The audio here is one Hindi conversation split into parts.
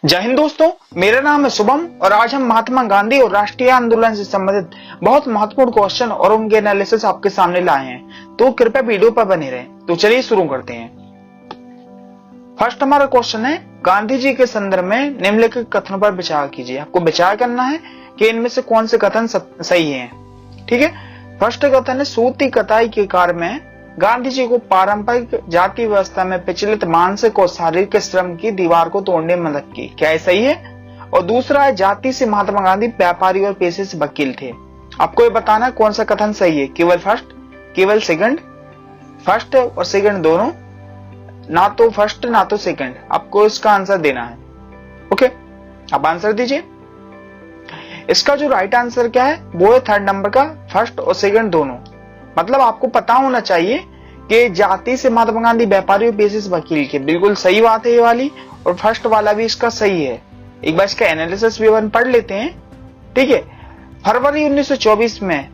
जय हिंद दोस्तों, मेरा नाम है शुभम और आज हम महात्मा गांधी और राष्ट्रीय आंदोलन से संबंधित बहुत महत्वपूर्ण क्वेश्चन और उनके एनालिसिस आपके सामने लाए हैं। तो कृपया वीडियो पर बने रहें। तो चलिए शुरू करते हैं। फर्स्ट हमारा क्वेश्चन है, गांधी जी के संदर्भ में निम्नलिखित कथनों पर विचार कीजिए। आपको विचार करना है कि इनमें से कौन से कथन सही हैं। ठीक है, फर्स्ट कथन है, सूती कताई के कार्य में गांधी जी को पारंपरिक जाति व्यवस्था में प्रचलित मानसिक और शारीरिक श्रम की दीवार को तोड़ने में मदद की। क्या ये सही है? और दूसरा है, जाति से महात्मा गांधी व्यापारी और पेशे से वकील थे। आपको ये बताना है कौन सा कथन सही है। केवल फर्स्ट, केवल सेकंड, फर्स्ट और सेकंड दोनों, ना तो फर्स्ट ना तो सेकंड। आपको इसका आंसर देना है। ओके, आप आंसर दीजिए। इसका जो राइट आंसर क्या है वो है थर्ड नंबर का, फर्स्ट और सेकंड दोनों। मतलब आपको पता होना चाहिए कि जाति से महात्मा गांधी व्यापारी और पेशे से वकील के, बिल्कुल सही बात है ये वाली। और फर्स्ट वाला भी इसका सही है। एक बार इसका एनालिसिस भी अपन पढ़ लेते हैं। ठीक है, फरवरी 1924 में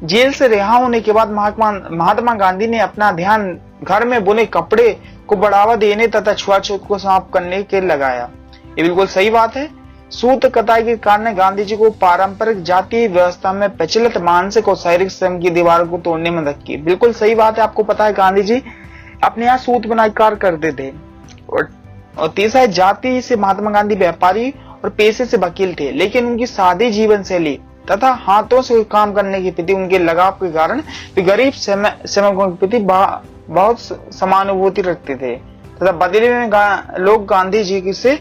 जेल से रिहा होने के बाद महात्मा गांधी ने अपना ध्यान घर में बुने कपड़े को बढ़ावा देने तथा छुआछूत को समाप्त करने के लगाया। ये बिल्कुल सही बात है। सूत कताई के कारण गांधी जी को पारंपरिक जातीय व्यवस्था में प्रचलित मानसिक और शारीरिक श्रम की दीवार को तोड़ने में मदद की। बिल्कुल सही बात है। आपको पता है गांधी जी अपने यहाँ सूत बुनाई कार्य करते थे। और तीसरा है, जाति से महात्मा गांधी व्यापारी और पेशे से वकील थे, लेकिन उनकी सादी जीवन शैली तथा हाथों से काम करने के प्रति उनके लगाव के कारण वे गरीब श्रमिकों के प्रति बहुत समानुभूति रखते थे तथा बदले में लोग गांधी जी से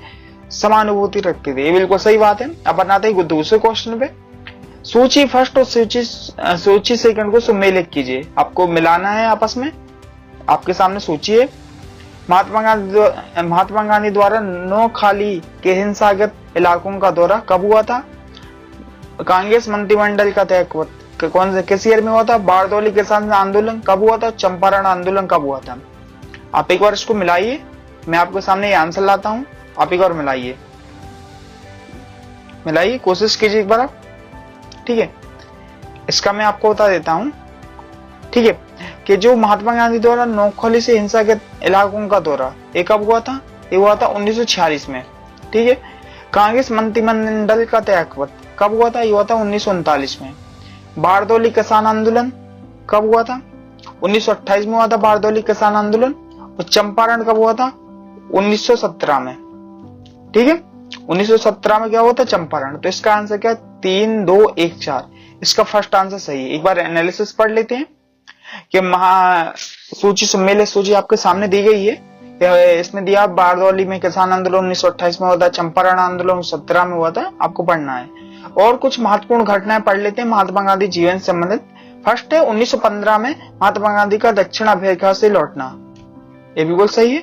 समानुभूति रखते थे। ये बिल्कुल सही बात है। अब बनाते हैं दूसरे क्वेश्चन पे। सूची फर्स्ट और सूची सेकंड को सुमेलित कीजिए। आपको मिलाना है आपस में। आपके सामने सूची है। महात्मा गांधी द्वारा नोखाली के हिंसाग्रस्त इलाकों का दौरा कब हुआ था? कांग्रेस मंत्रिमंडल का तय कौन से किस ईयर में हुआ था? बारदौली किसान आंदोलन कब हुआ था? चंपारण आंदोलन कब हुआ था? आप एक बार इसको मिलाइए। मैं आपके सामने ये आंसर लाता हूं, आप एक बार मिलाइए, कोशिश कीजिए एक बार आप। ठीक है, इसका मैं आपको बता देता हूं। ठीक है, कि जो महात्मा गांधी द्वारा नोखाली से हिंसा के इलाकों का दौरा ये कब हुआ था? ये हुआ था 1946 में। ठीक है, कांग्रेस मंत्रिमंडल का त्यागपत्र कब हुआ था? ये हुआ था 1939 में। बारदौली किसान आंदोलन कब हुआ था? 1928 में हुआ था बारदौली किसान आंदोलन। और चंपारण कब हुआ था? 1917 में। ठीक है, 1917 में क्या हुआ था? चंपारण। तो इसका आंसर क्या? 3, 2, 1, 4। इसका फर्स्ट आंसर सही है। एक बार एनालिसिस पढ़ लेते हैं कि सूची सुमेलित सूची आपके सामने दी गई है। इसमें दिया बारदौली में किसान आंदोलन 1928 में हुआ था, चंपारण आंदोलन 1917 में हुआ था। आपको पढ़ना है। और कुछ महत्वपूर्ण घटनाएं पढ़ लेते हैं महात्मा गांधी जीवन से संबंधित। फर्स्ट है 1915 में महात्मा गांधी का दक्षिण अफ्रीका से लौटना। ये बिल्कुल सही है।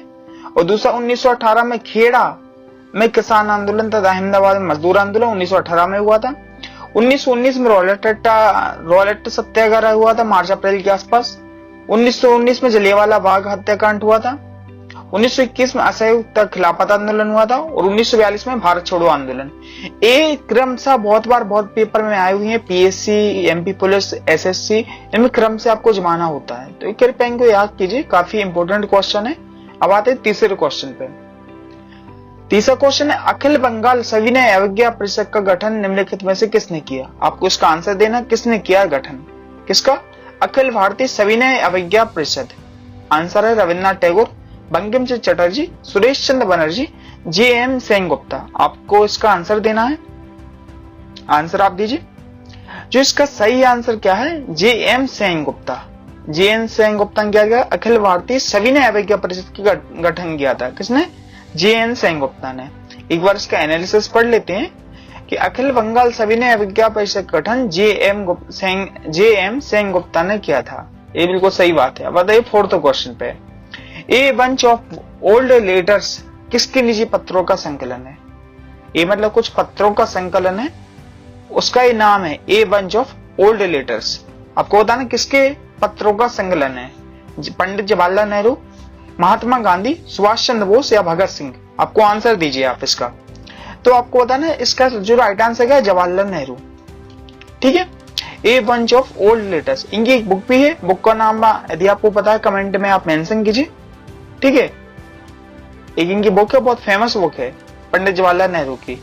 और दूसरा 1918 में खेड़ा में किसान आंदोलन तथा अहमदाबाद में मजदूर आंदोलन 1918 में हुआ था। 1919 में रॉलेट सत्याग्रह हुआ था मार्च अप्रैल के आसपास। 1919 में जलियांवाला बाग हत्याकांड हुआ था। 1921 में असंयुक्त खिलाफत आंदोलन हुआ था। और 1942 में भारत छोड़ो आंदोलन। ये क्रमशः बहुत बार बहुत पेपर में आई हुई है। पीएससी, एमपी पुलिस, एसएससी, इनमें क्रम से आपको जमाना होता है। तो कृपया इनको याद कीजिए, काफी इंपोर्टेंट क्वेश्चन है। अब आते हैं तीसरे क्वेश्चन पे। तीसरा क्वेश्चन है, अखिल बंगाल सविनय अवज्ञा परिषद का गठन निम्नलिखित में से किसने किया? आपको इसका आंसर देना, किसने किया गठन? किसका? अखिल भारतीय सविनय अवज्ञा परिषद। आंसर है रविन्द्रनाथ टैगोर, बंकिम चंद्र चटर्जी, सुरेश चंद्र बनर्जी, जे.एम. सेनगुप्ता। आपको इसका आंसर देना है। आंसर आप दीजिए। जो इसका सही आंसर क्या है? जे.एम. सेनगुप्ता। जे.एन. सेनगुप्ता ने क्या किया? अखिल भारतीय सविनय अवज्ञा परिषद की गठन किया था। किसने? जे.एन. सेनगुप्ता ने। एक बार इसका एनालिसिस पढ़ लेते हैं कि अखिल बंगाल सविनय अवज्ञा परिषद गठन जे.एम. सेनगुप्ता ने किया था। ये बिल्कुल सही बात है। अब बताइए फोर्थ क्वेश्चन पे। A bunch of old letters किसके निजी पत्रों का संकलन है? ये मतलब कुछ पत्रों का संकलन है, उसका ये नाम है a bunch of old letters. आपको बताना किसके पत्रों का संकलन है? पंडित जवाहरलाल नेहरू, महात्मा गांधी, सुभाष चंद्र बोस या भगत सिंह? आपको आंसर दीजिए आप इसका। तो आपको बताना इसका जो राइट आंसर है जवाहरलाल नेहरू। ठीक है, a bunch of old letters. इनकी एक बुक भी है। बुक का नाम यदि आपको पता है कमेंट में आप मेंशन कीजिए। ठीक है, एक इनकी बुक है, बहुत फेमस बुक है। पंडित जवाहरलाल नेहरू की,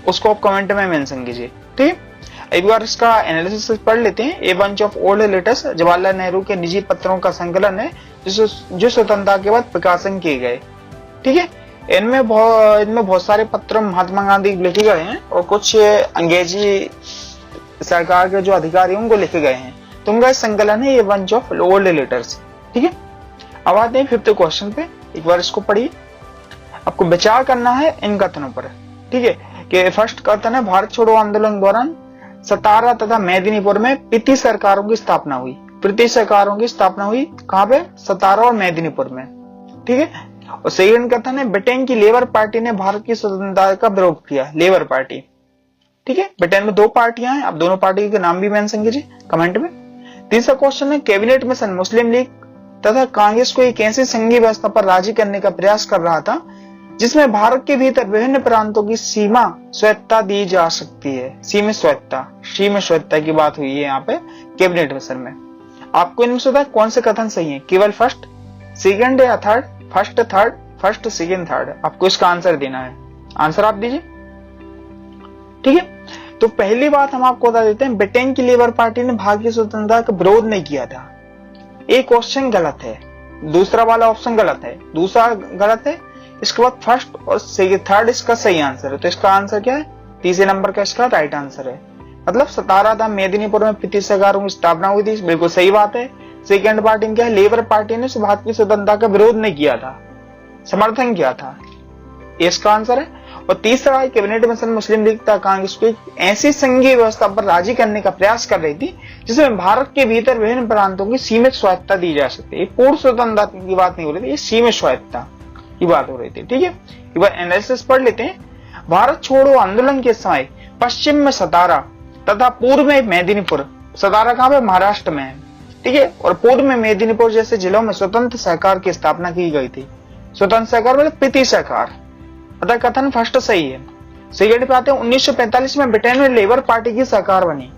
उसको आप कमेंट में मेंशन कीजिए। ठीक है, एक बार इसका एनालिसिस पढ़ लेते हैं। A bunch of old letters Jawaharlal Nehru के निजी पत्रों का संकलन है जो स्वतंत्रता के बाद प्रकाशन किए गए। ठीक है, इनमें बहुत सारे पत्र महात्मा गांधी लिखे गए हैं और कुछ अंग्रेजी सरकार के जो अधिकारी उनको लिखे गए हैं। तो उनका संकलन है ये बंच ऑफ ओल्ड लेटर्स। ठीक है, अब आते हैं 5th क्वेश्चन पे। एक बार इसको पढ़िए, आपको विचार करना है इन कथनों पर। ठीक है, कि फर्स्ट कथन है भारत छोड़ो आंदोलन दौरान सतारा तथा मेदिनीपुर में ब्रिटिश सरकारों की स्थापना हुई। ब्रिटिश सरकारों की स्थापना हुई कहां पे? सतारा और मेदिनीपुर में। ठीक है, और सेकंड कथन है ब्रिटेन की लेबर पार्टी ने भारत की स्वतंत्रता का विरोध किया। लेबर पार्टी, ठीक है, ब्रिटेन में 2 पार्टियां हैं, आप दोनों पार्टी के नाम भी मेंशन कीजिए कमेंट में। तीसरा क्वेश्चन है कैबिनेट मिशन मुस्लिम लीग तथा कांग्रेस को एक ऐसी संघीय व्यवस्था पर राजी करने का प्रयास कर रहा था जिसमें भारत के भीतर विभिन्न प्रांतों की सीमा स्वायत्ता दी जा सकती है। सीमित स्वायत्ता की बात हुई है यहाँ पे कैबिनेट मिशन में। आपको इनमें से कौन से कथन सही है? केवल फर्स्ट, सेकंड या थर्ड? First, second, third. आपको इसका आंसर देना है। आंसर आप दीजिए। ठीक है, तो पहली बात हम आपको बता देते हैं, ब्रिटेन की लेबर पार्टी ने भारत की स्वतंत्रता का विरोध नहीं किया था। एक क्वेश्चन गलत है, दूसरा वाला ऑप्शन गलत है, दूसरा गलत है। इसके बाद फर्स्ट और थर्ड इसका सही आंसर है। तो इसका आंसर क्या है? तीसरे नंबर का इसका राइट आंसर है। मतलब सतारा था मेदिनीपुर में ब्रिटिश सरकारों की स्थापना हुई थी, बिल्कुल सही बात है। सेकेंड पार्टी में क्या है? लेबर पार्टी ने भारत की स्वतंत्रता का विरोध नहीं किया था, समर्थन किया था, इसका आंसर है। और तीसरा है कैबिनेट मिशन मुस्लिम लीग तथा कांग्रेस को ऐसी संघीय व्यवस्था पर राजी करने का प्रयास कर रही थी जिसमें भारत के भीतर विभिन्न प्रांतों की सीमित स्वायत्ता दी जा सकती है। पूर्ण स्वतंत्रता की बात नहीं हो रही थी, ये सीमित स्वायत्ता की बात हो रही थी। ठीक है, एक बार एनालिसिस पढ़ लेते हैं। भारत छोड़ो आंदोलन के समय पश्चिम में सतारा तथा पूर्व में मेदिनीपुर, सतारा कहां पे? महाराष्ट्र में है। ठीक है, और पूर्व में मेदिनीपुर जैसे जिलों में स्वतंत्र सरकार की स्थापना की गई थी। स्वतंत्र सरकार मतलब ब्रिटिश सरकार। अतः कथन फर्स्ट सही है। सेकंड पे आते हैं 1945 में ब्रिटेन में लेबर पार्टी की सरकार बनी।